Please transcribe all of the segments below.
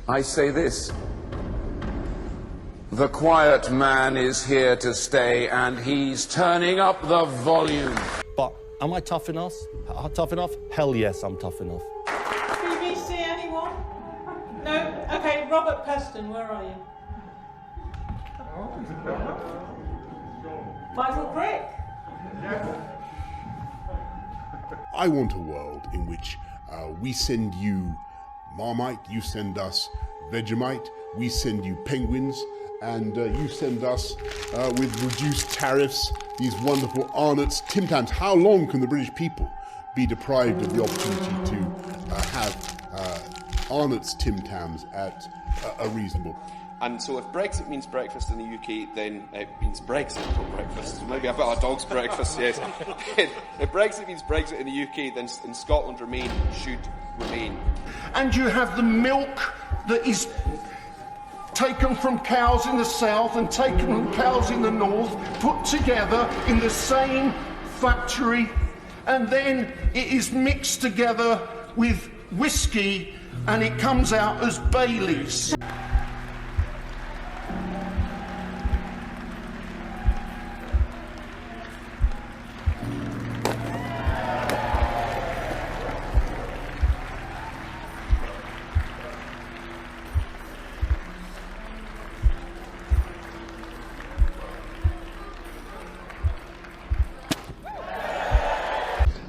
I say this. The quiet man is here to stay, and he's turning up the volume. But am I tough enough? Tough enough? Hell yes, I'm tough enough. BBC, anyone? No? Okay, Robert Peston, where are you? Michael Crick? I want a world in which we send you Marmite, you send us Vegemite, we send you penguins, and you send us with reduced tariffs these wonderful Arnott's Tim Tams. How long can the British people be deprived of the opportunity to have Arnott's Tim Tams at a reasonable? And so if Brexit means breakfast in the UK, then it means Brexit, not breakfast. Maybe I've got a dog's breakfast, yes. If Brexit means Brexit in the UK, then in Scotland should remain. And you have the milk that is taken from cows in the south and taken from cows in the north, put together in the same factory, and then it is mixed together with whiskey and it comes out as Baileys.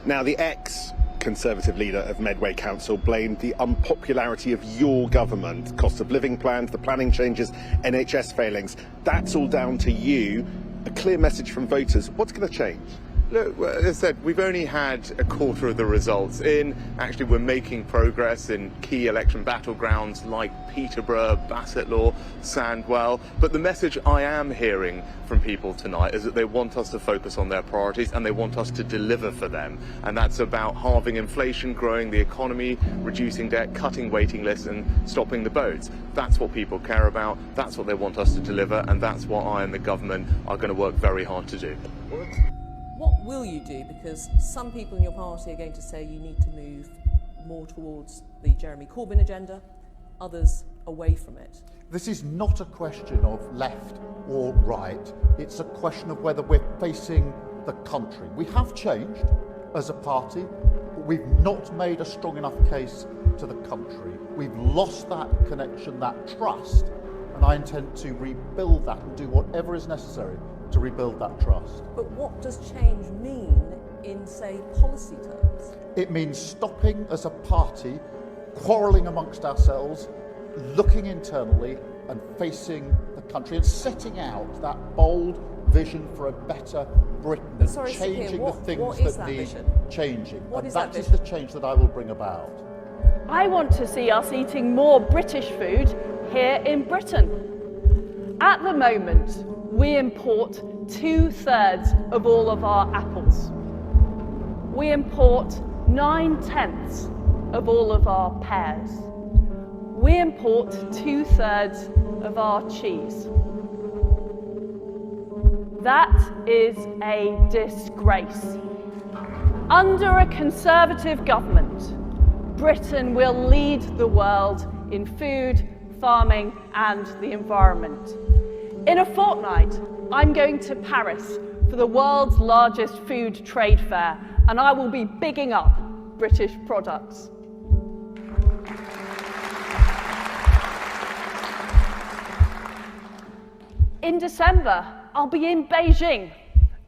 Now, the ex-Conservative leader of Medway Council blamed the unpopularity of your government, cost of living plans, the planning changes, NHS failings. That's all down to you. A clear message from voters. What's going to change? Look, as I said, we've only had a quarter of the results in. Actually, we're making progress in key election battlegrounds like Peterborough, Bassetlaw, Sandwell. But the message I am hearing from people tonight is that they want us to focus on their priorities and they want us to deliver for them. And that's about halving inflation, growing the economy, reducing debt, cutting waiting lists and stopping the boats. That's what people care about. That's what they want us to deliver. And that's what I and the government are going to work very hard to do. What will you do? Because some people in your party are going to say you need to move more towards the Jeremy Corbyn agenda, others away from it. This is not a question of left or right. It's a question of whether we're facing the country. We have changed as a party, but we've not made a strong enough case to the country. We've lost that connection, that trust, and I intend to rebuild that and do whatever is necessary to rebuild that trust. But what does change mean in, say, policy terms? It means stopping as a party, quarrelling amongst ourselves, looking internally and facing the country and setting out that bold vision for a better Britain and changing the things that need changing. And that is the change that I will bring about. I want to see us eating more British food here in Britain. At the moment, we import 2/3 of all of our apples. We import 9/10 of all of our pears. We import 2/3 of our cheese. That is a disgrace. Under a Conservative government, Britain will lead the world in food, farming and the environment. In a fortnight, I'm going to Paris for the world's largest food trade fair, and I will be bigging up British products. In December, I'll be in Beijing,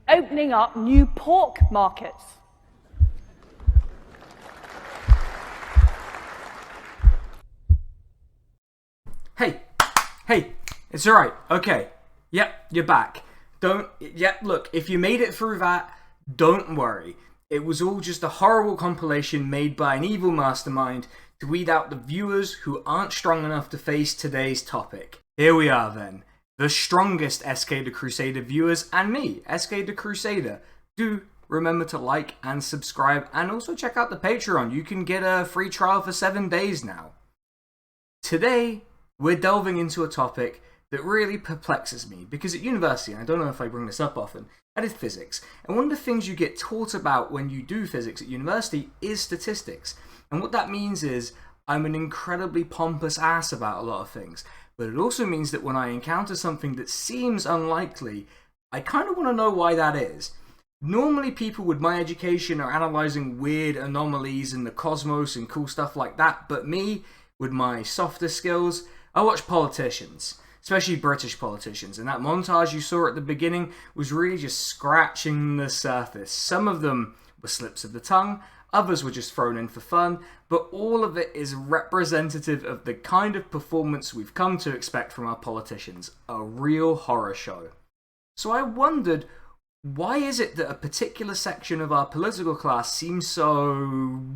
opening up new pork markets. Hey, it's alright, okay. Yep, you're back. Look, if you made it through that, don't worry. It was all just a horrible compilation made by an evil mastermind to weed out the viewers who aren't strong enough to face today's topic. Here we are then. The strongest SK the Crusader viewers and me, SK the Crusader. Do remember to like and subscribe and also check out the Patreon. You can get a free trial for 7 days now. Today, we're delving into a topic that really perplexes me because at university, and I don't know if I bring this up often, that is physics. And one of the things you get taught about when you do physics at university is statistics. And what that means is I'm an incredibly pompous ass about a lot of things, but it also means that when I encounter something that seems unlikely, I kind of want to know why that is. Normally people with my education are analysing weird anomalies in the cosmos and cool stuff like that, but me, with my softer skills, I watch politicians, especially British politicians, and that montage you saw at the beginning was really just scratching the surface. Some of them were slips of the tongue, others were just thrown in for fun, but all of it is representative of the kind of performance we've come to expect from our politicians, a real horror show. So I wondered, why is it that a particular section of our political class seems so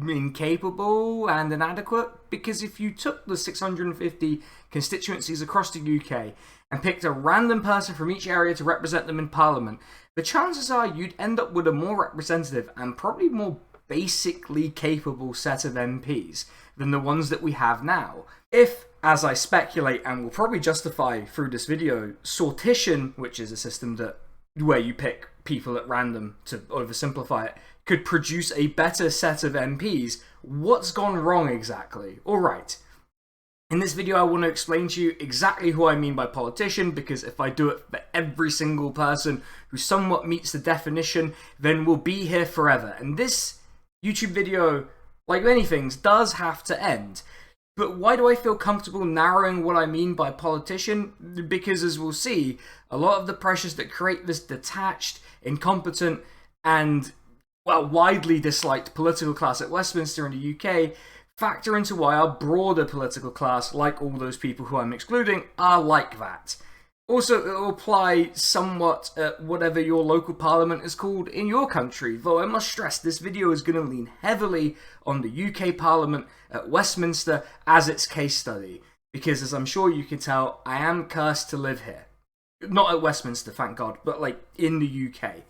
incapable and inadequate? Because if you took the 650 constituencies across the UK and picked a random person from each area to represent them in Parliament, the chances are you'd end up with a more representative and probably more basically capable set of MPs than the ones that we have now. If, as I speculate and will probably justify through this video, sortition, which is a system that where you pick people at random to oversimplify it, could produce a better set of MPs, what's gone wrong exactly? Alright, in this video I want to explain to you exactly who I mean by politician, because if I do it for every single person who somewhat meets the definition, then we'll be here forever. And this YouTube video, like many things, does have to end. But why do I feel comfortable narrowing what I mean by politician? Because as we'll see, a lot of the pressures that create this detached, incompetent, and, well, widely disliked political class at Westminster in the UK factor into why our broader political class, like all those people who I'm excluding, are like that. Also, it will apply somewhat at whatever your local parliament is called in your country, though I must stress this video is going to lean heavily on the UK Parliament at Westminster as its case study, because as I'm sure you can tell, I am cursed to live here. Not at Westminster, thank God, but like in the UK.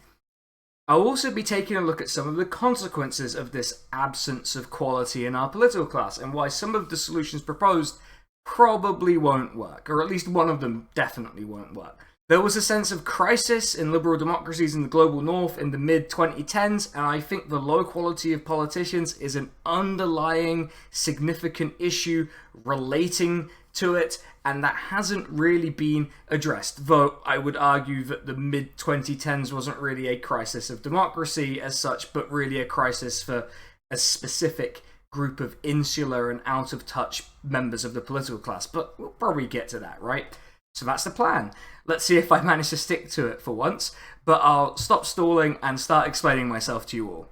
I'll also be taking a look at some of the consequences of this absence of quality in our political class, and why some of the solutions proposed probably won't work, or at least one of them definitely won't work. There was a sense of crisis in liberal democracies in the global north in the mid-2010s, and I think the low quality of politicians is an underlying significant issue relating to it, and that hasn't really been addressed, though I would argue that the mid-2010s wasn't really a crisis of democracy as such, but really a crisis for a specific group of insular and out-of-touch members of the political class, but we'll probably get to that, right? So that's the plan. Let's see if I manage to stick to it for once, but I'll stop stalling and start explaining myself to you all.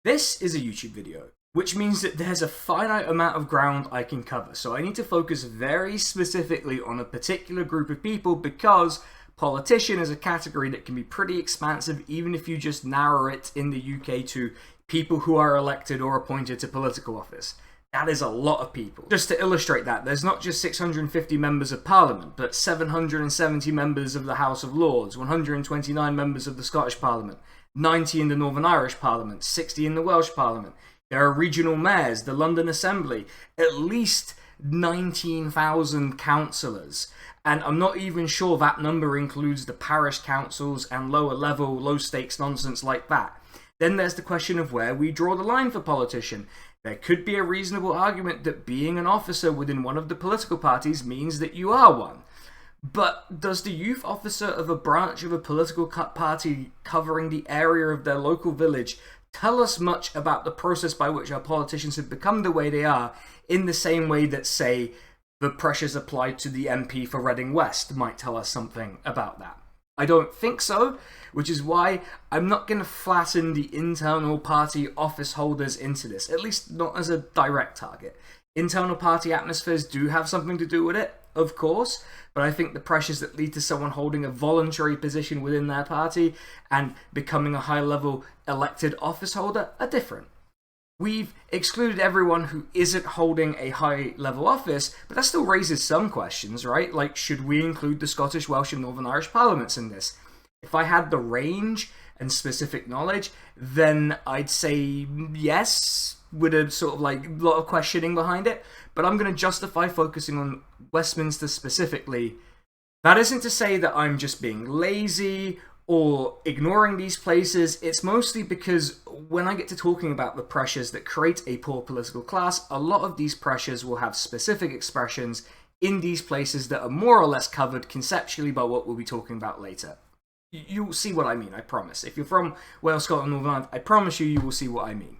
This is a YouTube video, which means that there's a finite amount of ground I can cover, so I need to focus very specifically on a particular group of people, because politician is a category that can be pretty expansive even if you just narrow it in the UK to people who are elected or appointed to political office. That is a lot of people. Just to illustrate that, there's not just 650 members of Parliament, but 770 members of the House of Lords, 129 members of the Scottish Parliament, 90 in the Northern Irish Parliament, 60 in the Welsh Parliament. There are regional mayors, the London Assembly, at least 19,000 councillors. And I'm not even sure that number includes the parish councils and lower level, low stakes nonsense like that. Then there's the question of where we draw the line for politician. There could be a reasonable argument that being an officer within one of the political parties means that you are one. But does the youth officer of a branch of a political party covering the area of their local village tell us much about the process by which our politicians have become the way they are, in the same way that, say, the pressures applied to the MP for Reading West might tell us something about that? I don't think so, which is why I'm not going to flatten the internal party office holders into this, at least not as a direct target. Internal party atmospheres do have something to do with it, of course, but I think the pressures that lead to someone holding a voluntary position within their party and becoming a high-level elected office holder are different. We've excluded everyone who isn't holding a high-level office, but that still raises some questions, right? Like, should we include the Scottish, Welsh, and Northern Irish parliaments in this? If I had the range and specific knowledge, then I'd say yes, with a sort of like lot of questioning behind it, but I'm going to justify focusing on Westminster specifically. That isn't to say that I'm just being lazy or ignoring these places, it's mostly because when I get to talking about the pressures that create a poor political class, a lot of these pressures will have specific expressions in these places that are more or less covered conceptually by what we'll be talking about later. You'll see what I mean, I promise. If you're from Wales, Scotland, Northern Ireland, I promise you will see what I mean.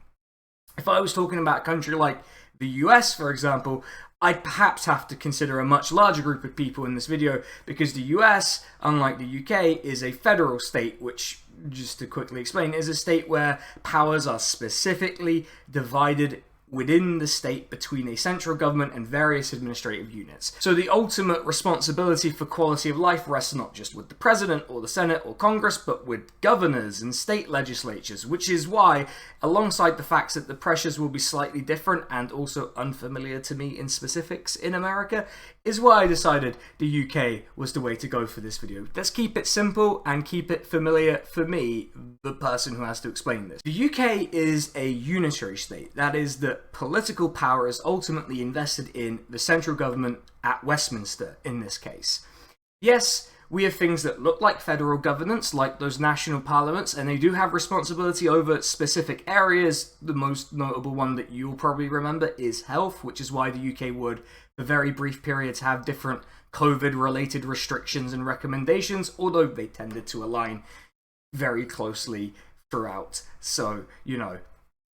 If I was talking about a country like the US, for example, I'd perhaps have to consider a much larger group of people in this video, because the US, unlike the UK, is a federal state, which, just to quickly explain, is a state where powers are specifically divided within the state between a central government and various administrative units. So the ultimate responsibility for quality of life rests not just with the president or the Senate or Congress, but with governors and state legislatures, which is why, alongside the facts that the pressures will be slightly different and also unfamiliar to me in specifics in America, is why I decided the UK was the way to go for this video. Let's keep it simple and keep it familiar for me, the person who has to explain this. The UK is a unitary state. That is, that political power is ultimately invested in the central government at Westminster in this case. Yes, we have things that look like federal governance, like those national parliaments, and they do have responsibility over specific areas. The most notable one that you'll probably remember is health, which is why the UK would, for very brief periods, have different COVID-related restrictions and recommendations, although they tended to align very closely throughout. So, you know,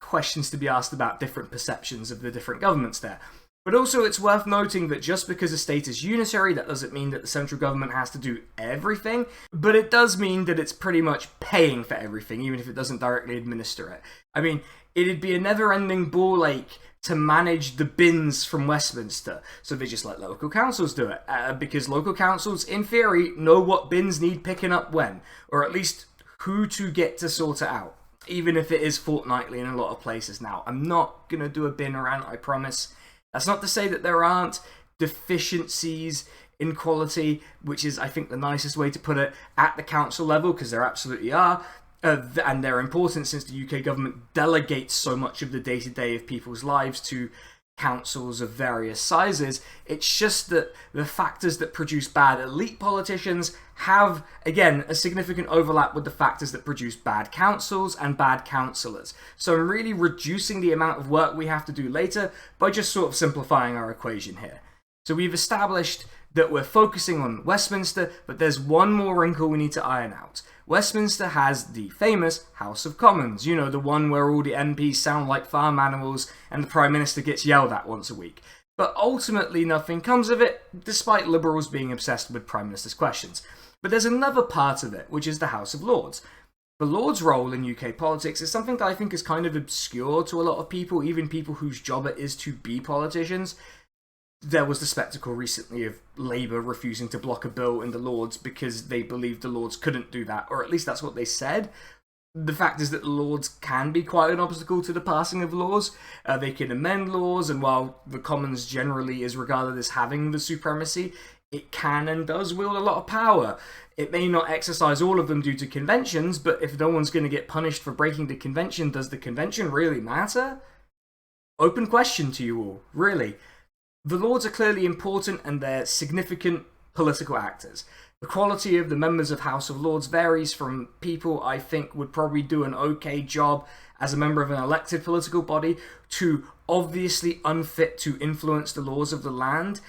questions to be asked about different perceptions of the different governments there. But also it's worth noting that just because a state is unitary, that doesn't mean that the central government has to do everything, but it does mean that it's pretty much paying for everything, even if it doesn't directly administer it. I mean, it'd be a never-ending ball ache to manage the bins from Westminster, so they just let local councils do it, because local councils, in theory, know what bins need picking up when, or at least who to get to sort it out, even if it is fortnightly in a lot of places now. I'm not going to do a bin rant, I promise. That's not to say that there aren't deficiencies in quality, which is, I think, the nicest way to put it, at the council level, because there absolutely are, and they're important since the UK government delegates so much of the day-to-day of people's lives to councils of various sizes. It's just that the factors that produce bad elite politicians have, again, a significant overlap with the factors that produce bad councils and bad councillors. So I'm really reducing the amount of work we have to do later by just sort of simplifying our equation here. So we've established that we're focusing on Westminster, but there's one more wrinkle we need to iron out. Westminster has the famous House of Commons, you know, the one where all the MPs sound like farm animals and the Prime Minister gets yelled at once a week. But ultimately nothing comes of it, despite Liberals being obsessed with Prime Minister's questions. But there's another part of it, which is the House of Lords. The Lords' role in UK politics is something that I think is kind of obscure to a lot of people, even people whose job it is to be politicians. There was the spectacle recently of Labour refusing to block a bill in the Lords because they believed the Lords couldn't do that, or at least that's what they said. The fact is that the Lords can be quite an obstacle to the passing of laws. They can amend laws, and while the Commons generally is regarded as having the supremacy, it can and does wield a lot of power. It may not exercise all of them due to conventions, but if no one's going to get punished for breaking the convention, does the convention really matter? Open question to you all, really. The Lords are clearly important and they're significant political actors. The quality of the members of House of Lords varies from people I think would probably do an okay job as a member of an elected political body to obviously unfit to influence the laws of the land.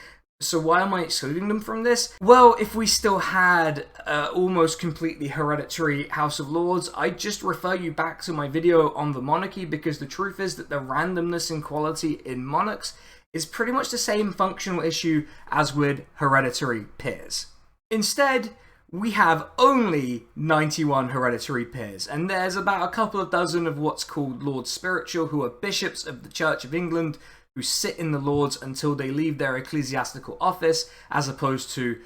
So why am I excluding them from this? Well, if we still had almost completely hereditary House of Lords, I'd just refer you back to my video on the monarchy, because the truth is that the randomness in quality in monarchs is pretty much the same functional issue as with hereditary peers. Instead, we have only 91 hereditary peers, and there's about a couple of dozen of what's called Lords Spiritual, who are bishops of the Church of England, who sit in the Lords until they leave their ecclesiastical office, as opposed to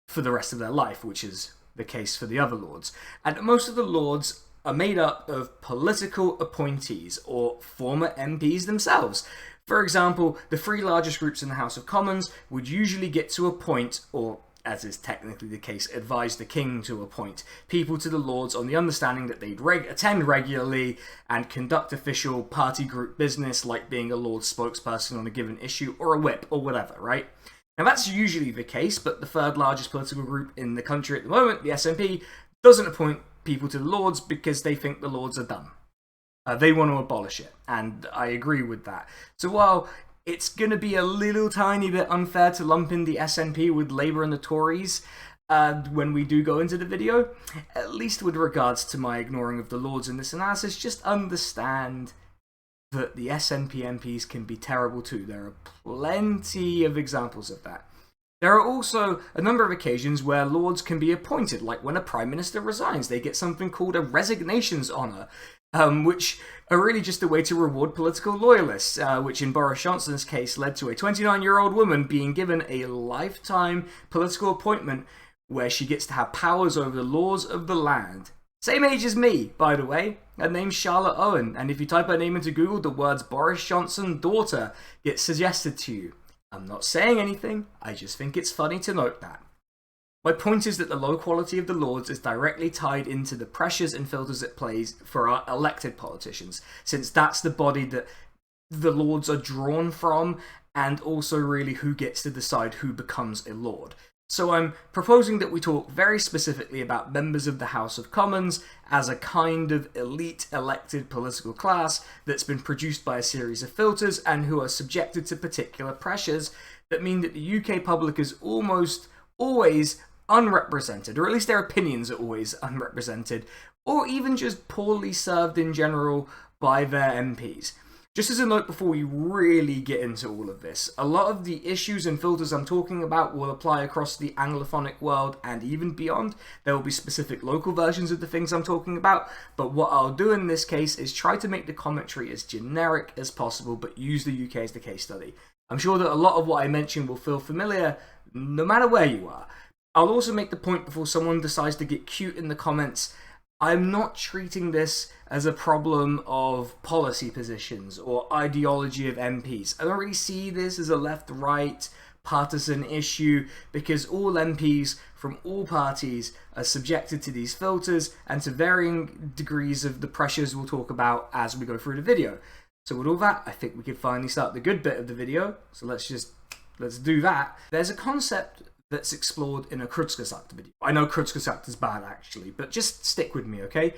for the rest of their life, which is the case for the other Lords. And most of the Lords are made up of political appointees, or former MPs themselves. For example, the three largest groups in the House of Commons would usually get to appoint, or as is technically the case, advise the King to appoint people to the Lords on the understanding that they'd attend regularly and conduct official party group business, like being a Lord's spokesperson on a given issue, or a whip, or whatever, right? Now that's usually the case, but the third largest political group in the country at the moment, the SNP, doesn't appoint people to the Lords because they think the Lords are dumb. They want to abolish it, and I agree with that. So while it's going to be a little tiny bit unfair to lump in the SNP with Labour and the Tories when we do go into the video, at least with regards to my ignoring of the Lords in this analysis, just understand that the SNP MPs can be terrible too. There are plenty of examples of that. There are also a number of occasions where Lords can be appointed, like when a Prime Minister resigns. They get something called a resignations honour, which are really just a way to reward political loyalists, which in Boris Johnson's case led to a 29-year-old woman being given a lifetime political appointment where she gets to have powers over the laws of the land. Same age as me, by the way. Her name's Charlotte Owen, and if you type her name into Google, the words Boris Johnson daughter get suggested to you. I'm not saying anything, I just think it's funny to note that. My point is that the low quality of the Lords is directly tied into the pressures and filters it plays for our elected politicians, since that's the body that the Lords are drawn from, and also really who gets to decide who becomes a Lord. So I'm proposing that we talk very specifically about members of the House of Commons as a kind of elite elected political class that's been produced by a series of filters and who are subjected to particular pressures that mean that the UK public is almost always unrepresented, or at least their opinions are always unrepresented, or even just poorly served in general by their MPs. Just as a note before we really get into all of this, a lot of the issues and filters I'm talking about will apply across the Anglophonic world and even beyond. There will be specific local versions of the things I'm talking about, but what I'll do in this case is try to make the commentary as generic as possible, but use the UK as the case study. I'm sure that a lot of what I mention will feel familiar no matter where you are. I'll also make the point before someone decides to get cute in the comments, I'm not treating this as a problem of policy positions or ideology of MPs. I don't really see this as a left-right partisan issue because all MPs from all parties are subjected to these filters and to varying degrees of the pressures we'll talk about as we go through the video. So with all that, I think we can finally start the good bit of the video. So let's do that. There's a concept that's explored in a Kurzgesagt video. I know Kurzgesagt is bad actually, but just stick with me, okay?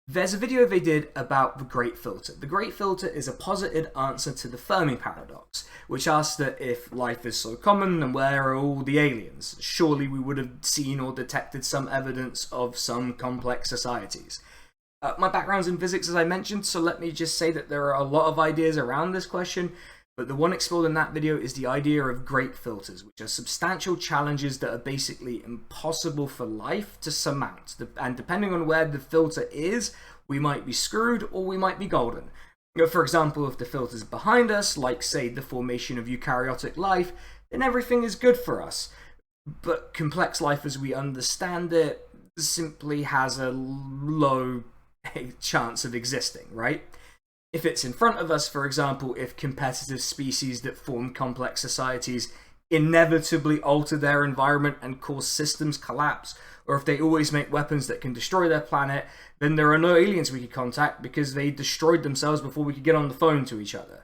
There's a video they did about the Great Filter. The Great Filter is a posited answer to the Fermi paradox, which asks that if life is so common, then where are all the aliens? Surely we would have seen or detected some evidence of some complex societies. My background's in physics, as I mentioned, so let me just say that there are a lot of ideas around this question, but the one explored in that video is the idea of great filters, which are substantial challenges that are basically impossible for life to surmount. And depending on where the filter is, we might be screwed or we might be golden. For example, if the filter's behind us, like say the formation of eukaryotic life, then everything is good for us. But complex life as we understand it simply has a low chance of existing, right? If it's in front of us, for example, if competitive species that form complex societies inevitably alter their environment and cause systems collapse, or if they always make weapons that can destroy their planet, then there are no aliens we could contact because they destroyed themselves before we could get on the phone to each other.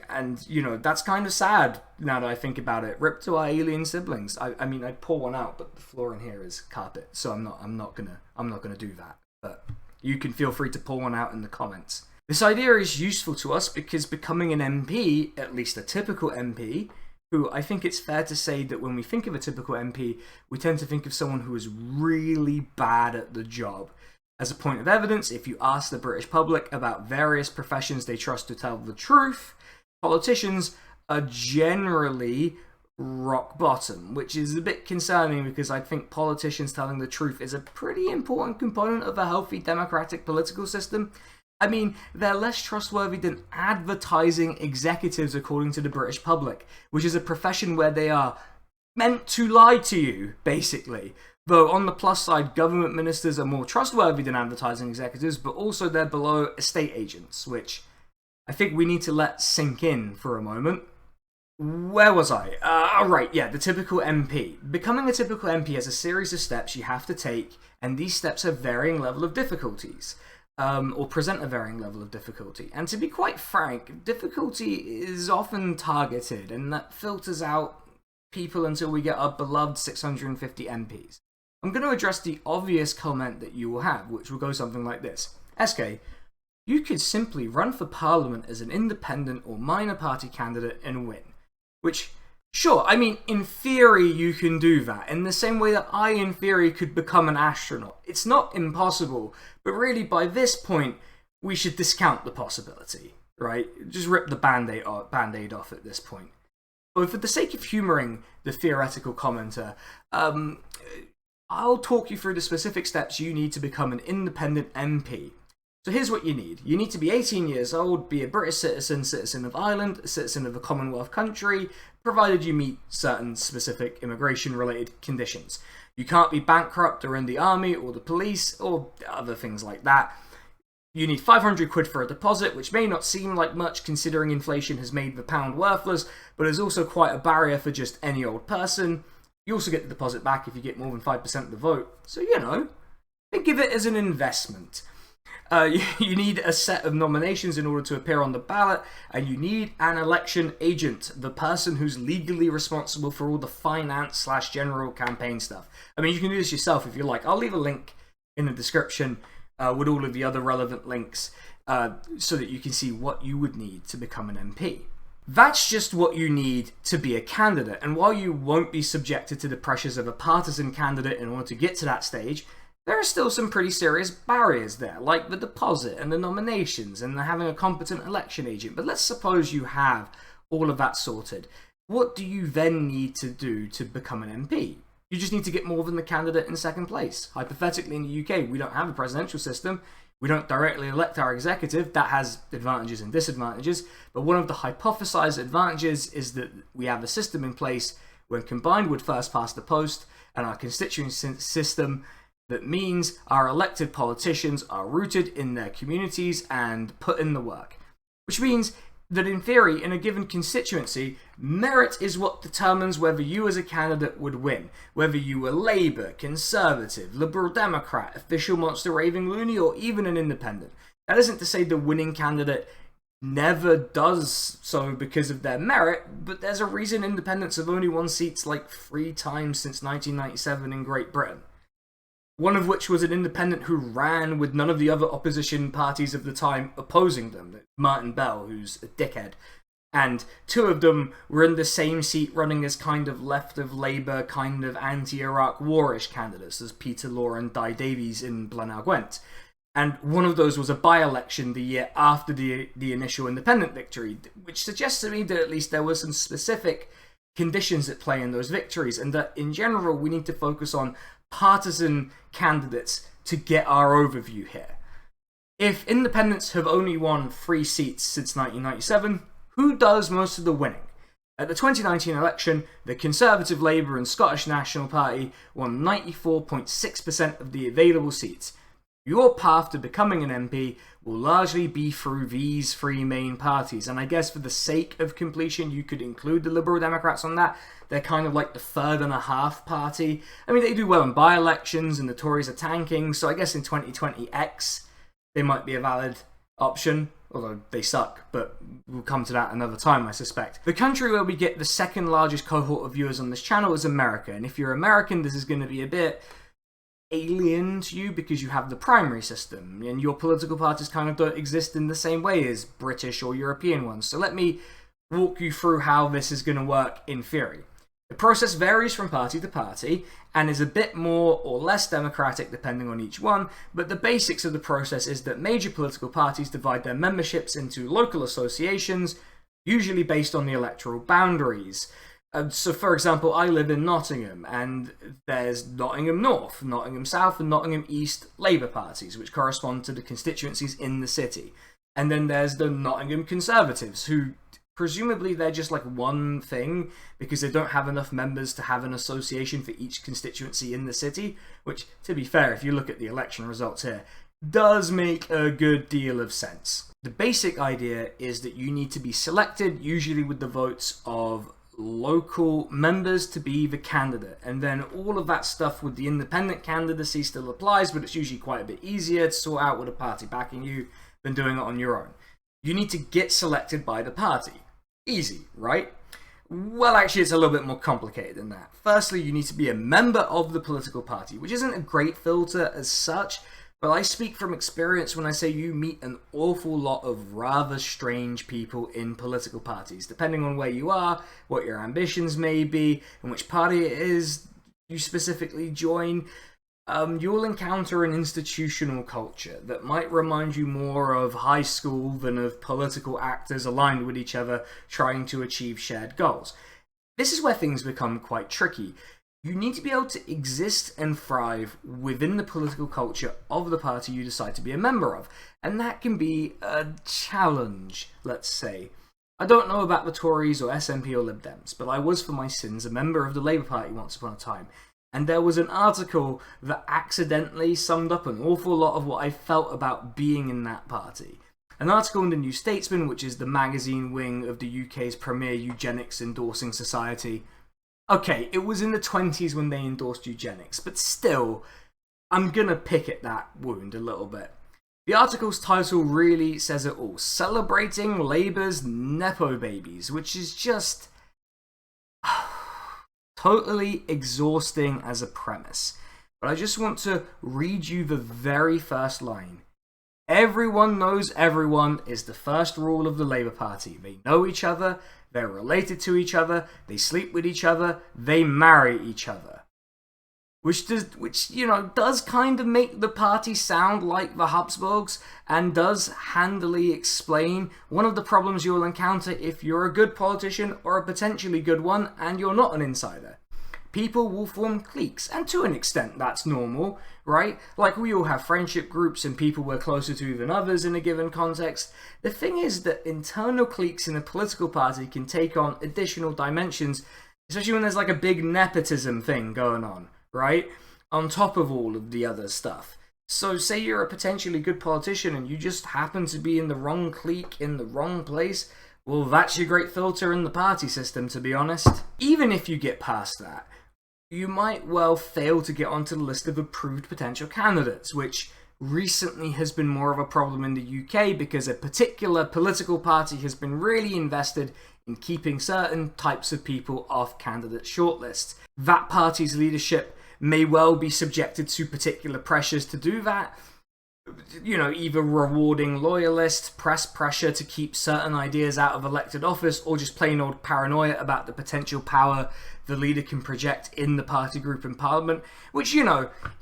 And you know, that's kind of sad now that I think about it. Rip to our alien siblings. I mean, I'd pour one out, but the floor in here is carpet, so I'm not gonna do that. But you can feel free to pull one out in the comments. This idea is useful to us because becoming an MP, at least a typical MP, who I think it's fair to say that when we think of a typical MP, we tend to think of someone who is really bad at the job. As a point of evidence, if you ask the British public about various professions they trust to tell the truth, politicians are generally rock bottom, which is a bit concerning because I think politicians telling the truth is a pretty important component of a healthy democratic political system. I mean, they're less trustworthy than advertising executives according to the British public, which is a profession where they are meant to lie to you, basically. Though on the plus side, government ministers are more trustworthy than advertising executives, but also they're below estate agents, which I think we need to let sink in for a moment. Where was I? Right, yeah, the typical MP. Becoming a typical MP has a series of steps you have to take, and these steps have varying level of difficulties. Or present a varying level of difficulty. And to be quite frank, difficulty is often targeted, and that filters out people until we get our beloved 650 MPs. I'm going to address the obvious comment that you will have, which will go something like this. SK, you could simply run for parliament as an independent or minor party candidate and win. Which, sure, I mean, in theory you can do that, in the same way that I, in theory, could become an astronaut. It's not impossible, but really by this point, we should discount the possibility, right? Just rip the band-aid off at this point. But for the sake of humouring the theoretical commenter, I'll talk you through the specific steps you need to become an independent MP. So here's what you need. You need to be 18 years old, be a British citizen, citizen of Ireland, a citizen of a Commonwealth country, provided you meet certain specific immigration-related conditions. You can't be bankrupt or in the army or the police or other things like that. You need 500 quid for a deposit, which may not seem like much considering inflation has made the pound worthless, but is also quite a barrier for just any old person. You also get the deposit back if you get more than 5% of the vote. So, you know, think of it as an investment. You need a set of nominations in order to appear on the ballot, and you need an election agent, the person who's legally responsible for all the finance/general campaign stuff. I mean, you can do this yourself if you like. I'll leave a link in the description with all of the other relevant links so that you can see what you would need to become an MP. That's just what you need to be a candidate, and while you won't be subjected to the pressures of a partisan candidate in order to get to that stage, there are still some pretty serious barriers there, like the deposit and the nominations and having a competent election agent. But let's suppose you have all of that sorted. What do you then need to do to become an MP? You just need to get more than the candidate in second place. Hypothetically, in the UK, we don't have a presidential system. We don't directly elect our executive. That has advantages and disadvantages. But one of the hypothesized advantages is that we have a system in place when combined with first past the post and our constituency system that means our elected politicians are rooted in their communities and put in the work. Which means that in theory, in a given constituency, merit is what determines whether you as a candidate would win. Whether you were Labour, Conservative, Liberal Democrat, official monster raving loony, or even an independent. That isn't to say the winning candidate never does so because of their merit, but there's a reason independents have only won seats like 3 times since 1997 in Great Britain. One of which was an independent who ran with none of the other opposition parties of the time opposing them, Martin Bell, who's a dickhead. And 2 of them were in the same seat running as kind of left of Labour, kind of anti-Iraq warish candidates, as Peter Law and Di Davies in Blaenau Gwent. And one of those was a by-election the year after the initial independent victory, which suggests to me that at least there were some specific conditions at play in those victories, and that in general we need to focus on partisan candidates to get our overview here. If independents have only won 3 seats since 1997, who does most of the winning? At the 2019 election, the Conservative, Labour and Scottish National Party won 94.6% of the available seats. Your path to becoming an MP will largely be through these 3 main parties, and I guess for the sake of completion you could include the Liberal Democrats on that. They're kind of like the third and a half party. I mean, they do well in by-elections and the Tories are tanking, so I guess in 2020X they might be a valid option, although they suck, but we'll come to that another time, I suspect. The country where we get the second largest cohort of viewers on this channel is America, and if you're American, this is going to be a bit alien to you because you have the primary system and your political parties kind of don't exist in the same way as British or European ones. So let me walk you through how this is going to work in theory. The process varies from party to party and is a bit more or less democratic depending on each one, but the basics of the process is that major political parties divide their memberships into local associations, usually based on the electoral boundaries. So, for example, I live in Nottingham, and there's Nottingham North, Nottingham South, and Nottingham East Labour parties, which correspond to the constituencies in the city. And then there's the Nottingham Conservatives, who presumably they're just like one thing, because they don't have enough members to have an association for each constituency in the city, which, to be fair, if you look at the election results here, does make a good deal of sense. The basic idea is that you need to be selected, usually with the votes of local members to be the candidate, and then all of that stuff with the independent candidacy still applies, but it's usually quite a bit easier to sort out with a party backing you than doing it on your own. You need to get selected by the party. Easy, right? Well, actually, it's a little bit more complicated than that. Firstly, you need to be a member of the political party, which isn't a great filter as such, but I speak from experience when I say you meet an awful lot of rather strange people in political parties. Depending on where you are, what your ambitions may be, and which party it is you specifically join, you'll encounter an institutional culture that might remind you more of high school than of political actors aligned with each other trying to achieve shared goals. This is where things become quite tricky. You need to be able to exist and thrive within the political culture of the party you decide to be a member of, and that can be a challenge, let's say. I don't know about the Tories or SNP or Lib Dems, but I was for my sins a member of the Labour Party once upon a time, and there was an article that accidentally summed up an awful lot of what I felt about being in that party. An article in the New Statesman, which is the magazine wing of the UK's premier eugenics endorsing society. Okay, it was in the 20s when they endorsed eugenics, but still, I'm gonna pick at that wound a little bit. The article's title really says it all. Celebrating Labour's Nepo babies, which is just totally exhausting as a premise. But I just want to read you the very first line. Everyone knows everyone is the first rule of the Labour Party. They know each other, they're related to each other, they sleep with each other, they marry each other. Which does kind of make the party sound like the Habsburgs, and does handily explain one of the problems you'll encounter if you're a good politician or a potentially good one and you're not an insider. People will form cliques, and to an extent that's normal, right? Like we all have friendship groups and people we're closer to than others in a given context. The thing is that internal cliques in a political party can take on additional dimensions, especially when there's like a big nepotism thing going on, right? On top of all of the other stuff. So say you're a potentially good politician and you just happen to be in the wrong clique in the wrong place, well, that's your great filter in the party system, to be honest. Even if you get past that, you might well fail to get onto the list of approved potential candidates, which recently has been more of a problem in the UK because a particular political party has been really invested in keeping certain types of people off candidate shortlists. That party's leadership may well be subjected to particular pressures to do that, either rewarding loyalists, press pressure to keep certain ideas out of elected office, or just plain old paranoia about the potential power the leader can project in the party group in Parliament. Which,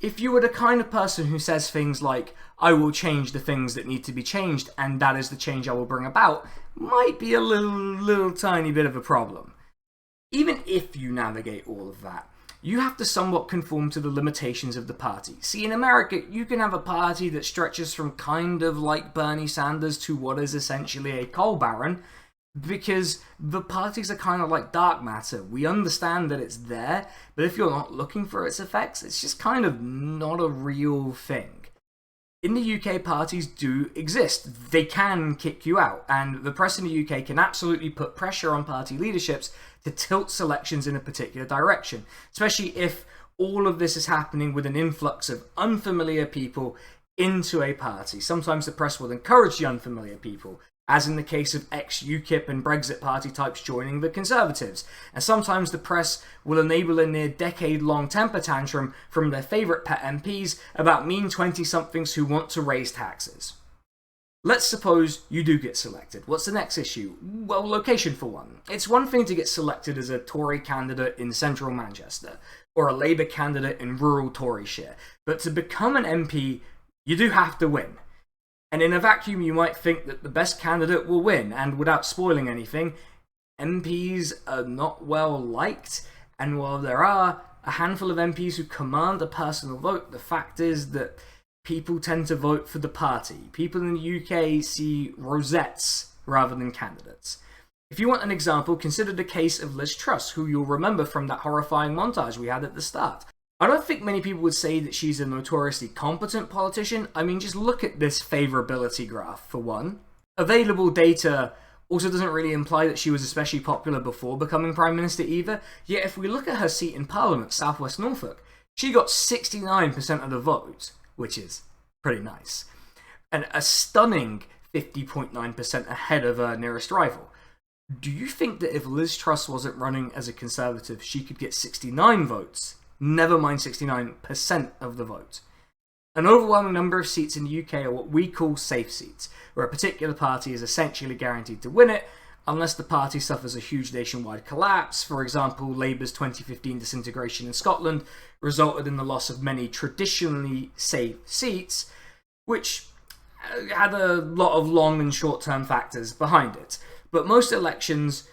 if you were the kind of person who says things like, I will change the things that need to be changed, and that is the change I will bring about, might be a little tiny bit of a problem. Even if you navigate all of that, you have to somewhat conform to the limitations of the party. See, in America, you can have a party that stretches from kind of like Bernie Sanders to what is essentially a coal baron, because the parties are kind of like dark matter. We understand that it's there, but if you're not looking for its effects, it's just kind of not a real thing. In the UK, parties do exist. They can kick you out, and the press in the UK can absolutely put pressure on party leaderships to tilt selections in a particular direction, especially if all of this is happening with an influx of unfamiliar people into a party. Sometimes the press will encourage the unfamiliar people, as in the case of ex-UKIP and Brexit party types joining the Conservatives. And sometimes the press will enable a near decade-long temper tantrum from their favourite pet MPs about mean 20-somethings who want to raise taxes. Let's suppose you do get selected. What's the next issue? Well, location for one. It's one thing to get selected as a Tory candidate in central Manchester, or a Labour candidate in rural Toryshire, but to become an MP, you do have to win. And in a vacuum, you might think that the best candidate will win, and without spoiling anything, MPs are not well liked, and while there are a handful of MPs who command a personal vote, the fact is that people tend to vote for the party. People in the UK see rosettes rather than candidates. If you want an example, consider the case of Liz Truss, who you'll remember from that horrifying montage we had at the start. I don't think many people would say that she's a notoriously competent politician. I mean, just look at this favourability graph, for one. Available data also doesn't really imply that she was especially popular before becoming Prime Minister either, yet if we look at her seat in Parliament, South West Norfolk, she got 69% of the vote, which is pretty nice, and a stunning 50.9% ahead of her nearest rival. Do you think that if Liz Truss wasn't running as a Conservative, she could get 69 votes? Never mind 69% of the vote. An overwhelming number of seats in the UK are what we call safe seats, where a particular party is essentially guaranteed to win it, unless the party suffers a huge nationwide collapse. For example, Labour's 2015 disintegration in Scotland resulted in the loss of many traditionally safe seats, which had a lot of long and short-term factors behind it. But most elections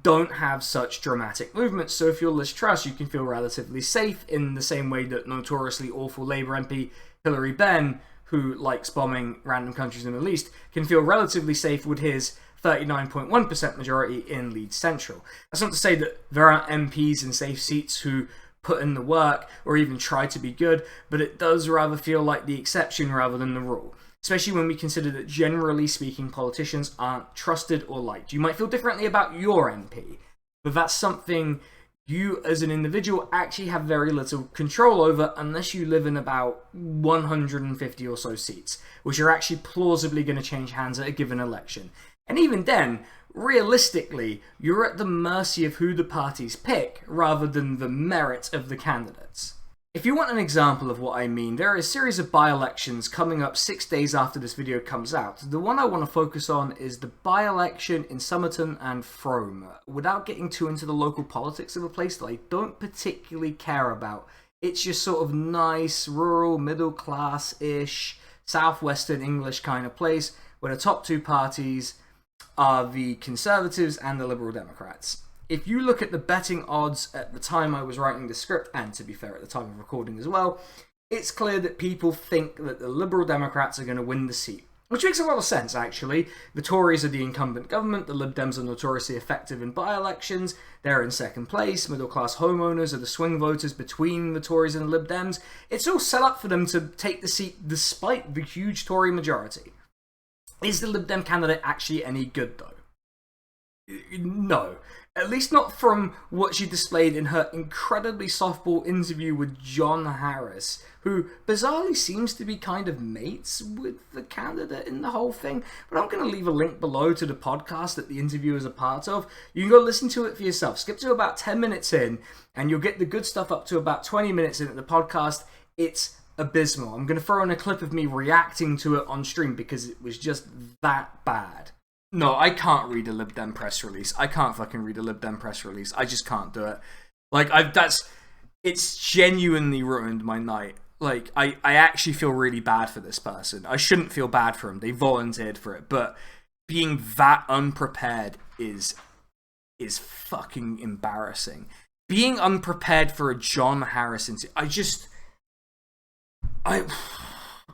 don't have such dramatic movements, so if you're Liz Truss, you can feel relatively safe in the same way that notoriously awful Labour MP Hilary Benn, who likes bombing random countries in the Middle East, can feel relatively safe with his 39.1% majority in Leeds Central. That's not to say that there aren't MPs in safe seats who put in the work or even try to be good, but it does rather feel like the exception rather than the rule. Especially when we consider that generally speaking politicians aren't trusted or liked. You might feel differently about your MP, but that's something you as an individual actually have very little control over unless you live in about 150 or so seats, which are actually plausibly going to change hands at a given election. And even then, realistically, you're at the mercy of who the parties pick rather than the merit of the candidates. If you want an example of what I mean, there are a series of by-elections coming up 6 days after this video comes out. The one I want to focus on is the by-election in Somerton and Frome. Without getting too into the local politics of a place that I don't particularly care about, it's just sort of nice, rural, middle-class-ish, southwestern English kind of place where the top two parties are the Conservatives and the Liberal Democrats. If you look at the betting odds at the time I was writing the script, and to be fair at the time of recording as well, it's clear that people think that the Liberal Democrats are going to win the seat. Which makes a lot of sense, actually. The Tories are the incumbent government, the Lib Dems are notoriously effective in by-elections, they're in second place, middle-class homeowners are the swing voters between the Tories and the Lib Dems. It's all set up for them to take the seat despite the huge Tory majority. Is the Lib Dem candidate actually any good, though? No. At least not from what she displayed in her incredibly softball interview with John Harris, who bizarrely seems to be kind of mates with the candidate in the whole thing. But I'm going to leave a link below to the podcast that the interview is a part of. You can go listen to it for yourself. Skip to about 10 minutes in, and you'll get the good stuff up to about 20 minutes in at the podcast. It's abysmal. I'm going to throw in a clip of me reacting to it on stream because it was just that bad. No, I can't read a Lib Dem press release. I can't fucking read a Lib Dem press release. I just can't do it. Like, it's genuinely ruined my night. Like, I actually feel really bad for this person. I shouldn't feel bad for him. They volunteered for it. But being that unprepared is fucking embarrassing. Being unprepared for a John Harris interview,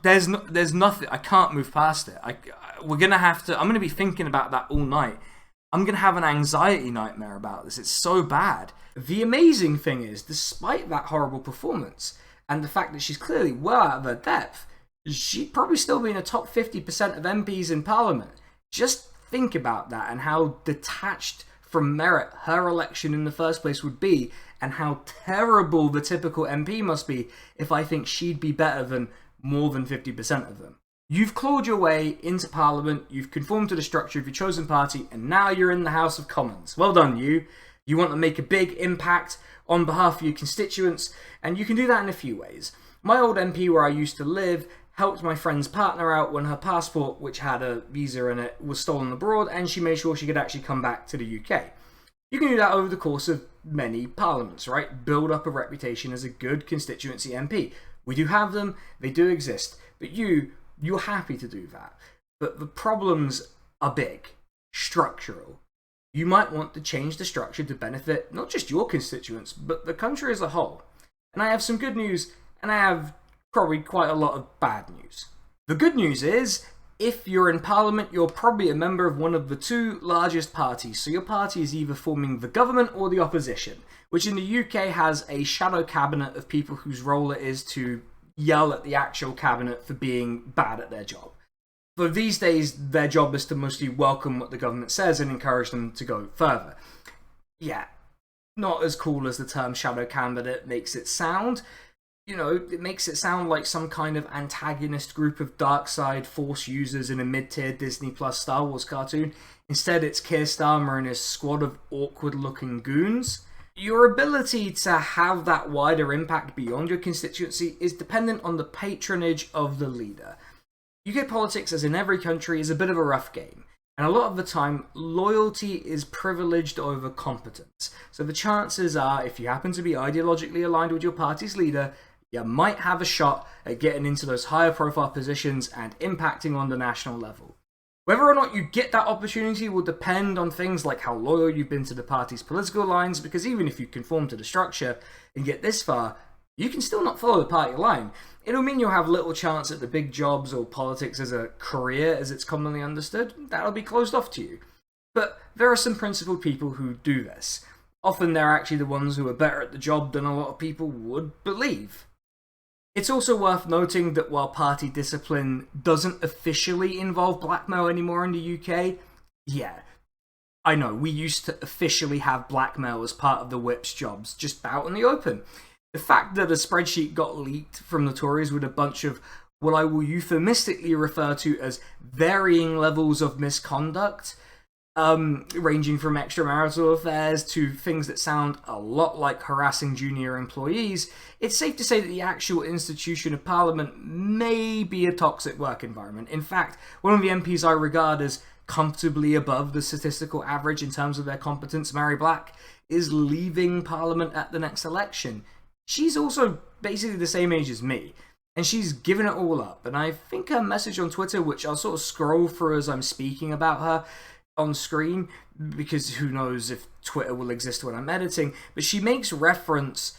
there's nothing. I can't move past it. I'm gonna be thinking about that all night. I'm gonna have an anxiety nightmare about this. It's so bad. The amazing thing is, despite that horrible performance and the fact that she's clearly well out of her depth, she'd probably still be in the top 50% of MPs in Parliament. Just think about that and how detached from merit her election in the first place would be, and how terrible the typical MP must be if I think she'd be better than more than 50% of them. You've clawed your way into Parliament, you've conformed to the structure of your chosen party, and now you're in the House of Commons. Well done, you. You want to make a big impact on behalf of your constituents, and you can do that in a few ways. My old MP where I used to live helped my friend's partner out when her passport, which had a visa in it, was stolen abroad, and she made sure she could actually come back to the UK. You can do that over the course of many parliaments, right? Build up a reputation as a good constituency MP. We do have them, they do exist, but you're happy to do that. But the problems are big, structural. You might want to change the structure to benefit not just your constituents, but the country as a whole. And I have some good news, and I have probably quite a lot of bad news. The good news is, if you're in Parliament, you're probably a member of one of the two largest parties. So your party is either forming the government or the opposition, which in the UK has a shadow cabinet of people whose role it is to yell at the actual cabinet for being bad at their job. But these days, their job is to mostly welcome what the government says and encourage them to go further. Yeah, not as cool as the term shadow cabinet makes it sound. You know, it makes it sound like some kind of antagonist group of dark side force users in a mid-tier Disney Plus Star Wars cartoon, Instead, it's Keir Starmer and his squad of awkward-looking goons. Your ability to have that wider impact beyond your constituency is dependent on the patronage of the leader. UK politics, as in every country, is a bit of a rough game, and a lot of the time, loyalty is privileged over competence. So the chances are, if you happen to be ideologically aligned with your party's leader, you might have a shot at getting into those higher profile positions and impacting on the national level. Whether or not you get that opportunity will depend on things like how loyal you've been to the party's political lines, because even if you conform to the structure and get this far, you can still not follow the party line. It'll mean you'll have little chance at the big jobs or politics as a career as it's commonly understood. That'll be closed off to you. But there are some principled people who do this. Often they're actually the ones who are better at the job than a lot of people would believe. It's also worth noting that while party discipline doesn't officially involve blackmail anymore in the UK, yeah, I know, we used to officially have blackmail as part of the whip's jobs, just out in the open. The fact that a spreadsheet got leaked from the Tories with a bunch of what I will euphemistically refer to as varying levels of misconduct, ranging from extramarital affairs to things that sound a lot like harassing junior employees, it's safe to say that the actual institution of Parliament may be a toxic work environment. In fact, one of the MPs I regard as comfortably above the statistical average in terms of their competence, Mary Black, is leaving Parliament at the next election. She's also basically the same age as me, and she's given it all up. And I think her message on Twitter, which I'll sort of scroll through as I'm speaking about her on screen, because who knows if Twitter will exist when I'm editing, but she makes reference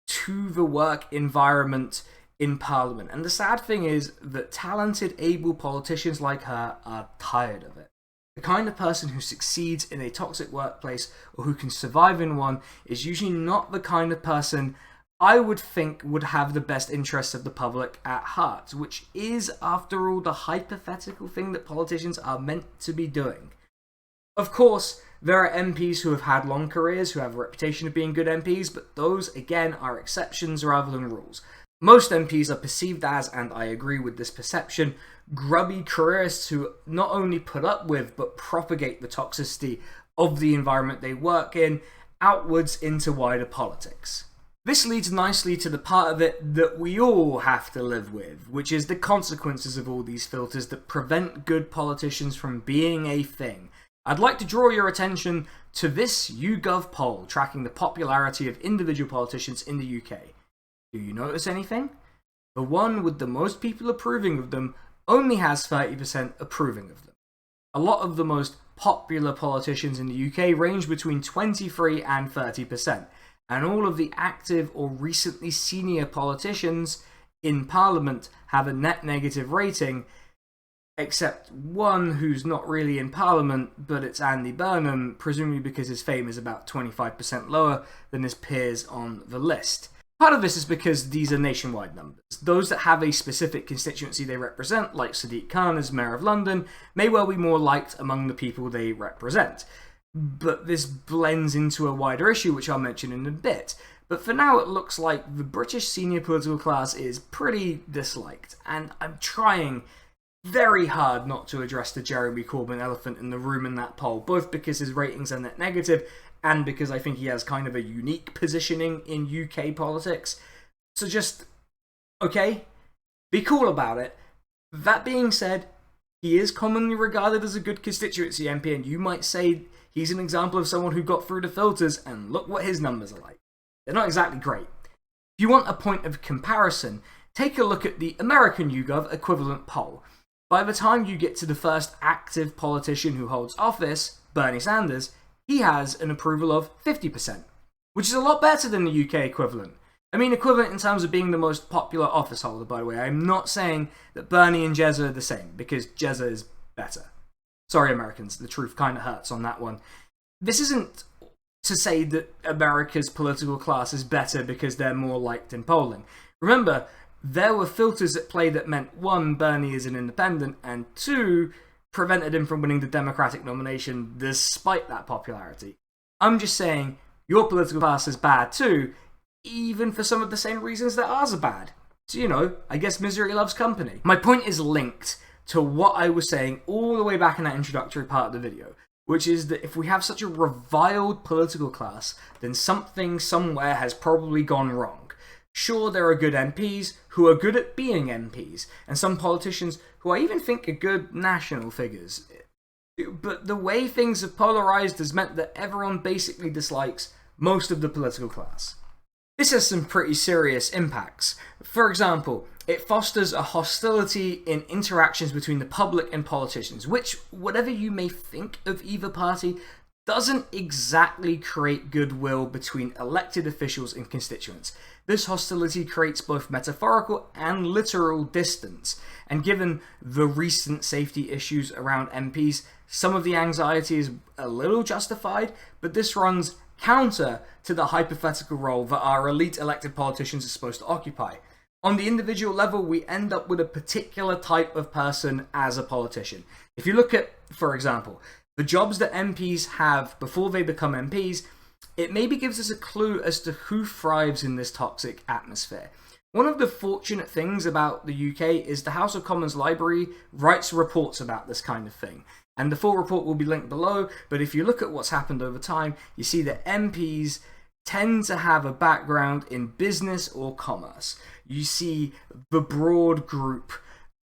to the work environment in Parliament. And the sad thing is that talented, able politicians like her are tired of it. The kind of person who succeeds in a toxic workplace or who can survive in one is usually not the kind of person I would think would have the best interests of the public at heart, which is, after all, the hypothetical thing that politicians are meant to be doing. Of course, there are MPs who have had long careers, who have a reputation of being good MPs, but those, again, are exceptions rather than rules. Most MPs are perceived as, and I agree with this perception, grubby careerists who not only put up with, but propagate the toxicity of the environment they work in outwards into wider politics. This leads nicely to the part of it that we all have to live with, which is the consequences of all these filters that prevent good politicians from being a thing. I'd like to draw your attention to this YouGov poll tracking the popularity of individual politicians in the UK. Do you notice anything? The one with the most people approving of them only has 30% approving of them. A lot of the most popular politicians in the UK range between 23 and 30%, and all of the active or recently senior politicians in Parliament have a net negative rating, except one who's not really in Parliament, but it's Andy Burnham, presumably because his fame is about 25% lower than his peers on the list. Part of this is because these are nationwide numbers. Those that have a specific constituency they represent, like Sadiq Khan as Mayor of London, may well be more liked among the people they represent. But this blends into a wider issue, which I'll mention in a bit. But for now, it looks like the British senior political class is pretty disliked, and I'm trying very hard not to address the Jeremy Corbyn elephant in the room in that poll, both because his ratings are net negative and because I think he has kind of a unique positioning in UK politics. So just, okay, be cool about it. That being said, he is commonly regarded as a good constituency MP, and you might say he's an example of someone who got through the filters, and look what his numbers are like. They're not exactly great. If you want a point of comparison, take a look at the American YouGov equivalent poll. By the time you get to the first active politician who holds office, Bernie Sanders, he has an approval of 50%, which is a lot better than the UK equivalent. I mean equivalent in terms of being the most popular office holder, by the way. I'm not saying that Bernie and Jezza are the same, because Jezza is better. Sorry, Americans, the truth kind of hurts on that one. This isn't to say that America's political class is better because they're more liked in polling. Remember, there were filters at play that meant, one, Bernie is an independent, and two, prevented him from winning the Democratic nomination despite that popularity. I'm just saying, your political class is bad too, even for some of the same reasons that ours are bad. So, you know, I guess misery loves company. My point is linked to what I was saying all the way back in that introductory part of the video. which is that if we have such a reviled political class, then something somewhere has probably gone wrong. Sure, there are good MPs who are good at being MPs, and some politicians who I even think are good national figures. But the way things have polarized has meant that everyone basically dislikes most of the political class. This has some pretty serious impacts. For example, it fosters a hostility in interactions between the public and politicians, which, whatever you may think of either party, doesn't exactly create goodwill between elected officials and constituents. This hostility creates both metaphorical and literal distance, and given the recent safety issues around MPs, some of the anxiety is a little justified, but this runs counter to the hypothetical role that our elite elected politicians are supposed to occupy. On the individual level, we end up with a particular type of person as a politician. If you look at, for example, the jobs that MPs have before they become MPs, it maybe gives us a clue as to who thrives in this toxic atmosphere. One of the fortunate things about the UK is the House of Commons Library writes reports about this kind of thing. And the full report will be linked below, but if you look at what's happened over time, you see that MPs tend to have a background in business or commerce. You see the broad group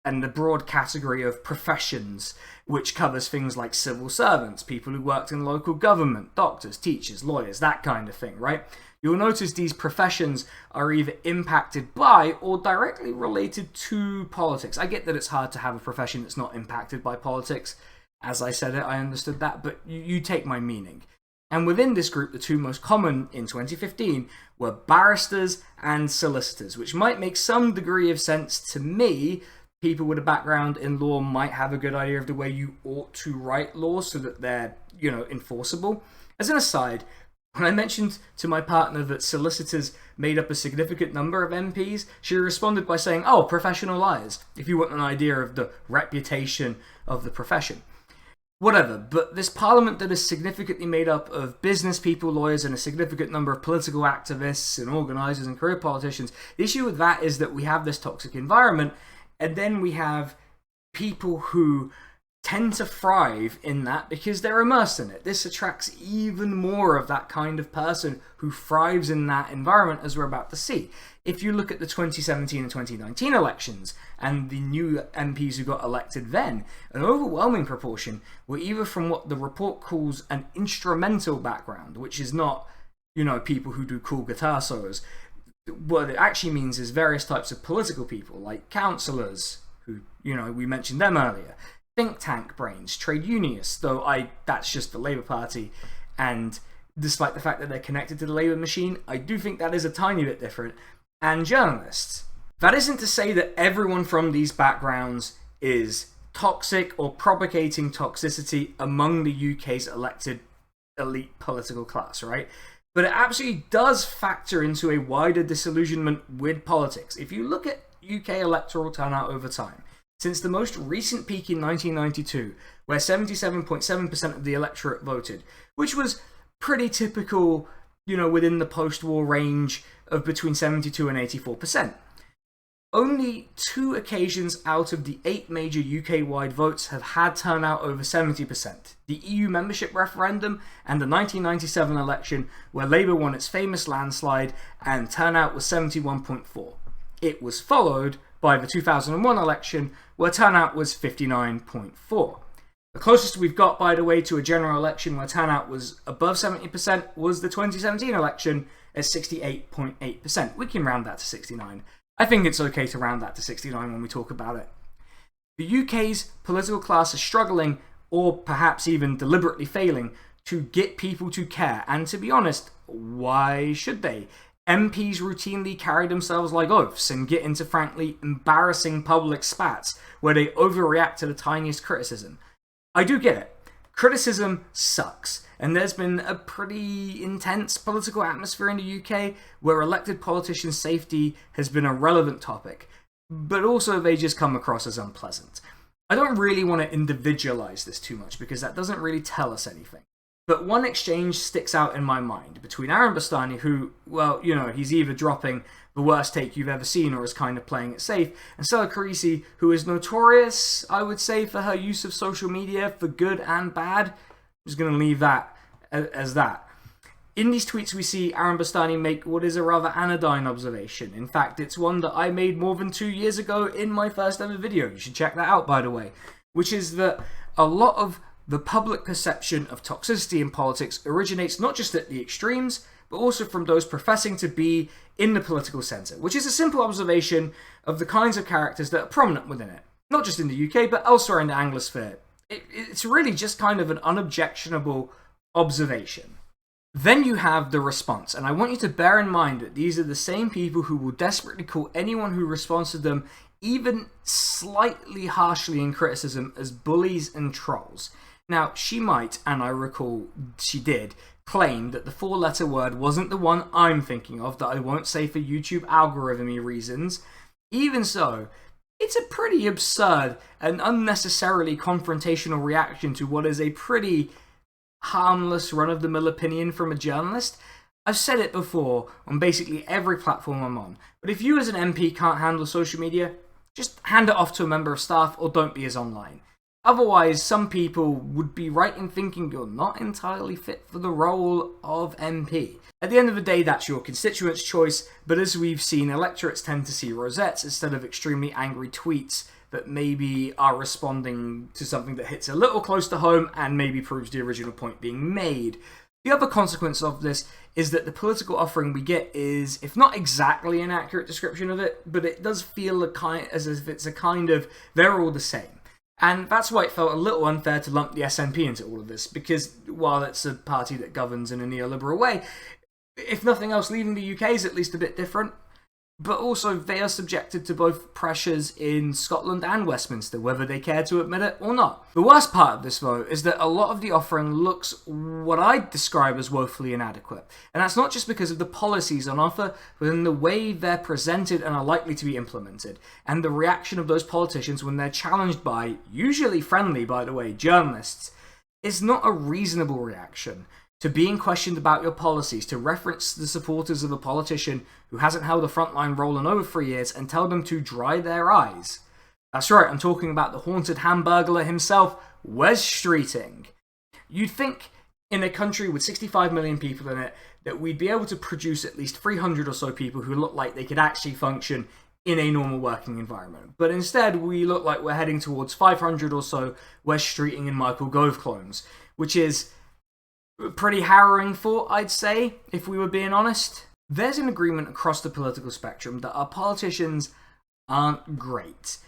and the broad category of professions, which covers things like civil servants, people who worked in local government, doctors, teachers, lawyers, that kind of thing, right? You'll notice these professions are either impacted by or directly related to politics. I get that it's hard to have a profession that's not impacted by politics. As I said it, I understood that, but you take my meaning. And within this group, the two most common in 2015 were barristers and solicitors, which might make some degree of sense to me. People with a background in law might have a good idea of the way you ought to write laws so that they're, enforceable. As an aside, when I mentioned to my partner that solicitors made up a significant number of MPs, she responded by saying, "Oh, professional liars," if you want an idea of the reputation of the profession. Whatever, but this parliament that is significantly made up of business people, lawyers, and a significant number of political activists and organisers and career politicians, the issue with that is that we have this toxic environment, and then we have people who tend to thrive in that because they're immersed in it. This attracts even more of that kind of person who thrives in that environment, as we're about to see. If you look at the 2017 and 2019 elections and the new MPs who got elected then, an overwhelming proportion were either from what the report calls an instrumental background, which is not, people who do cool guitar solos. What it actually means is various types of political people, like councillors, who, we mentioned them earlier, think tank brains, trade unionists, though that's just the Labour Party, and despite the fact that they're connected to the Labour machine, I do think that is a tiny bit different, and journalists. That isn't to say that everyone from these backgrounds is toxic or propagating toxicity among the UK's elected elite political class, right? But it absolutely does factor into a wider disillusionment with politics. If you look at UK electoral turnout over time, since the most recent peak in 1992, where 77.7% of the electorate voted, which was pretty typical, within the post-war range of between 72 and 84%. Only 2 occasions out of the 8 major UK-wide votes have had turnout over 70%. The EU membership referendum and the 1997 election, where Labour won its famous landslide and turnout was 71.4. It was followed by the 2001 election, where turnout was 59.4. The closest we've got, by the way, to a general election where turnout was above 70% was the 2017 election at 68.8%. We can round that to 69. I think it's okay to round that to 69 when we talk about it. The UK's political class is struggling, or perhaps even deliberately failing, to get people to care. And to be honest, why should they? MPs routinely carry themselves like oafs and get into frankly embarrassing public spats where they overreact to the tiniest criticism. I do get it. Criticism sucks, and there's been a pretty intense political atmosphere in the UK where elected politicians' safety has been a relevant topic, but also they just come across as unpleasant. I don't really want to individualize this too much because that doesn't really tell us anything. But one exchange sticks out in my mind between Aaron Bastani, who, he's either dropping the worst take you've ever seen or is kind of playing it safe, and Stella Carisi, who is notorious, I would say, for her use of social media for good and bad. just going to leave that as that. In these tweets, we see Aaron Bastani make what is a rather anodyne observation. In fact, it's one that I made more than 2 years ago in my first ever video. You should check that out, by the way. Which is that a lot of the public perception of toxicity in politics originates not just at the extremes, but also from those professing to be in the political centre, which is a simple observation of the kinds of characters that are prominent within it. Not just in the UK, but elsewhere in the Anglosphere. It's really just kind of an unobjectionable observation. Then you have the response, and I want you to bear in mind that these are the same people who will desperately call anyone who responds to them even slightly harshly in criticism as bullies and trolls. Now, she might, and I recall she did, claim that the 4-letter word wasn't the one I'm thinking of, that I won't say for YouTube algorithm-y reasons. Even so, it's a pretty absurd and unnecessarily confrontational reaction to what is a pretty harmless run-of-the-mill opinion from a journalist. I've said it before on basically every platform I'm on, but if you as an MP can't handle social media, just hand it off to a member of staff or don't be as online. Otherwise, some people would be right in thinking you're not entirely fit for the role of MP. At the end of the day, that's your constituents' choice, but as we've seen, electorates tend to see rosettes instead of extremely angry tweets that maybe are responding to something that hits a little close to home and maybe proves the original point being made. The other consequence of this is that the political offering we get is, if not exactly an accurate description of it, but it does feel as if it's a kind of, they're all the same. And that's why it felt a little unfair to lump the SNP into all of this, because while it's a party that governs in a neoliberal way, if nothing else, leaving the UK is at least a bit different. But also, they are subjected to both pressures in Scotland and Westminster, whether they care to admit it or not. The worst part of this, though, is that a lot of the offering looks what I'd describe as woefully inadequate. And that's not just because of the policies on offer, but in the way they're presented and are likely to be implemented, and the reaction of those politicians when they're challenged by, usually friendly, by the way, journalists. It's not a reasonable reaction to being questioned about your policies, to reference the supporters of a politician who hasn't held a frontline role in over 3 years and tell them to dry their eyes. That's right, I'm talking about the haunted hamburglar himself, Wes Streeting. You'd think in a country with 65 million people in it that we'd be able to produce at least 300 or so people who look like they could actually function in a normal working environment. But instead, we look like we're heading towards 500 or so Wes Streeting and Michael Gove clones, which is pretty harrowing thought, I'd say, if we were being honest. There's an agreement across the political spectrum that our politicians aren't great.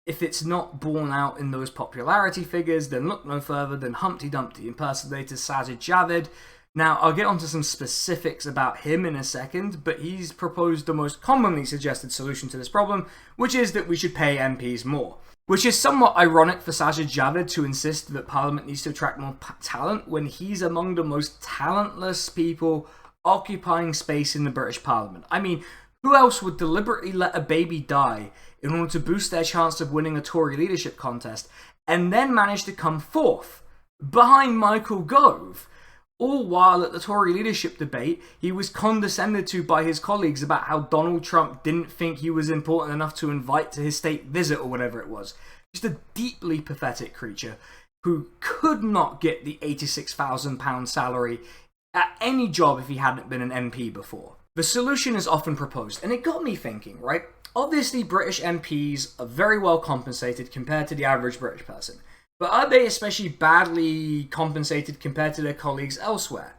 If it's not borne out in those popularity figures, then look no further than Humpty Dumpty impersonator Sajid Javid. Now, I'll get onto some specifics about him in a second, but he's proposed the most commonly suggested solution to this problem, which is that we should pay MPs more. Which is somewhat ironic for Sajid Javid to insist that Parliament needs to attract more talent when he's among the most talentless people occupying space in the British Parliament. I mean, who else would deliberately let a baby die in order to boost their chance of winning a Tory leadership contest and then manage to come fourth behind Michael Gove? All while at the Tory leadership debate, he was condescended to by his colleagues about how Donald Trump didn't think he was important enough to invite to his state visit or whatever it was. Just a deeply pathetic creature who could not get the £86,000 salary at any job if he hadn't been an MP before. The solution is often proposed, and it got me thinking, right? Obviously, British MPs are very well compensated compared to the average British person. But are they especially badly compensated compared to their colleagues elsewhere?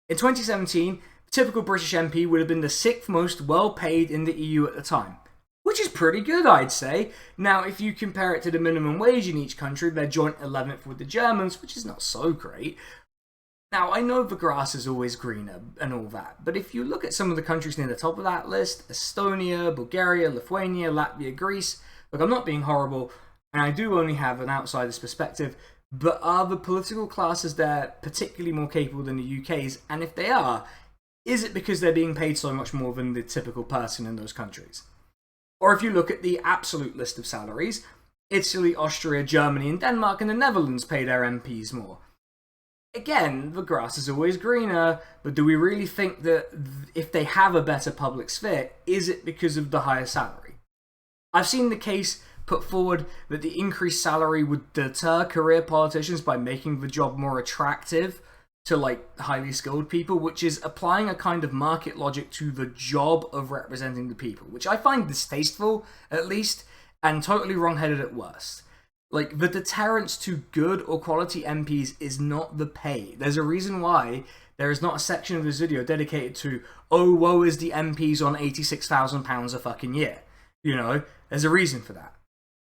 In 2017, the typical British MP would have been the 6th most well paid in the EU at the time. Which is pretty good, I'd say. Now, if you compare it to the minimum wage in each country, they're joint 11th with the Germans, which is not so great. Now, I know the grass is always greener and all that, but if you look at some of the countries near the top of that list, Estonia, Bulgaria, Lithuania, Latvia, Greece, look, I'm not being horrible, and I do only have an outsider's perspective, but are the political classes there particularly more capable than the UK's? And if they are, is it because they're being paid so much more than the typical person in those countries? Or if you look at the absolute list of salaries, Italy, Austria, Germany, and Denmark and the Netherlands pay their MPs more. Again, the grass is always greener, but do we really think that if they have a better public sphere, is it because of the higher salary? I've seen the case put forward that the increased salary would deter career politicians by making the job more attractive to like highly skilled people, which is applying a kind of market logic to the job of representing the people, which I find distasteful at least, and totally wrong-headed at worst. Like, the deterrence to good or quality MPs is not the pay. There's a reason why there is not a section of this video dedicated to, oh, woe is the MPs on £86,000 a fucking year. You know, there's a reason for that.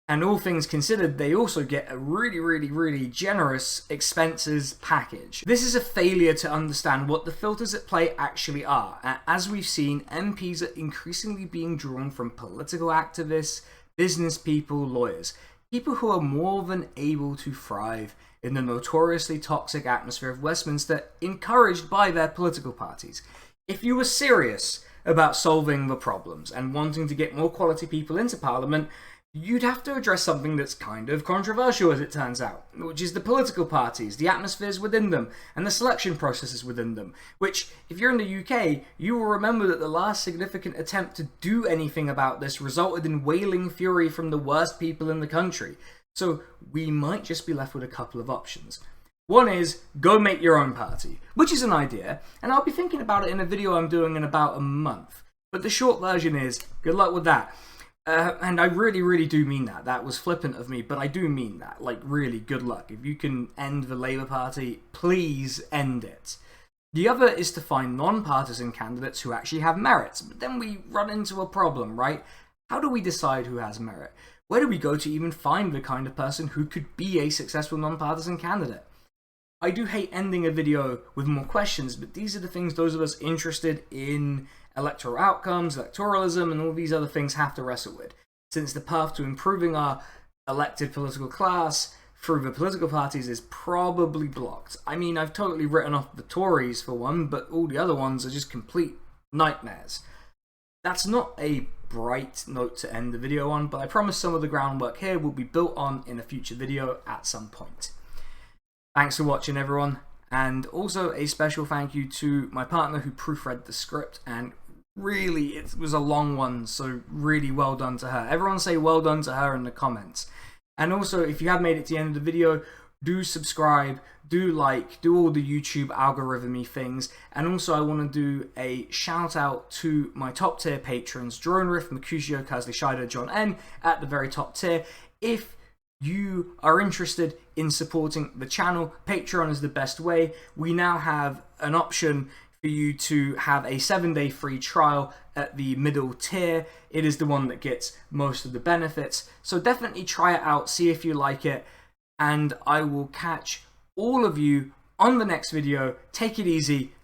And all things considered, they also get a really, really, really generous expenses package. This is a failure to understand what the filters at play actually are. As we've seen, MPs are increasingly being drawn from political activists, business people, lawyers. People who are more than able to thrive in the notoriously toxic atmosphere of Westminster, encouraged by their political parties. If you were serious about solving the problems and wanting to get more quality people into Parliament, you'd have to address something that's kind of controversial, as it turns out, which is the political parties, the atmospheres within them, and the selection processes within them, which, if you're in the UK, you will remember that the last significant attempt to do anything about this resulted in wailing fury from the worst people in the country. So we might just be left with a couple of options. One is, go make your own party, which is an idea, and I'll be thinking about it in a video I'm doing in about a month. But the short version is, good luck with that. And I really, really do mean that. That was flippant of me, but I do mean that. Like, really, good luck. If you can end the Labour Party, please end it. The other is to find non-partisan candidates who actually have merits. But then we run into a problem, right? How do we decide who has merit? Where do we go to even find the kind of person who could be a successful non-partisan candidate? I do hate ending a video with more questions, but these are the things those of us interested in electoral outcomes, electoralism, and all these other things have to wrestle with, since the path to improving our elected political class through the political parties is probably blocked. I mean, I've totally written off the Tories for one, but all the other ones are just complete nightmares. That's not a bright note to end the video on, but I promise some of the groundwork here will be built on in a future video at some point. Thanks for watching, everyone, and also a special thank you to my partner who proofread the script, and really, it was a long one, so really well done to her. Everyone say well done to her in the comments. And also, if you have made it to the end of the video, do subscribe, do like, do all the YouTube algorithm-y things. And also, I want to do a shout out to my top tier patrons, Drone Riff, Mercutio, Kazli Shider, John N, at the very top tier. If you are interested in supporting the channel, Patreon is the best way. We now have an option for you to have a 7-day free trial at the middle tier. It is the one that gets most of the benefits. So definitely try it out, see if you like it, and I will catch all of you on the next video. Take it easy.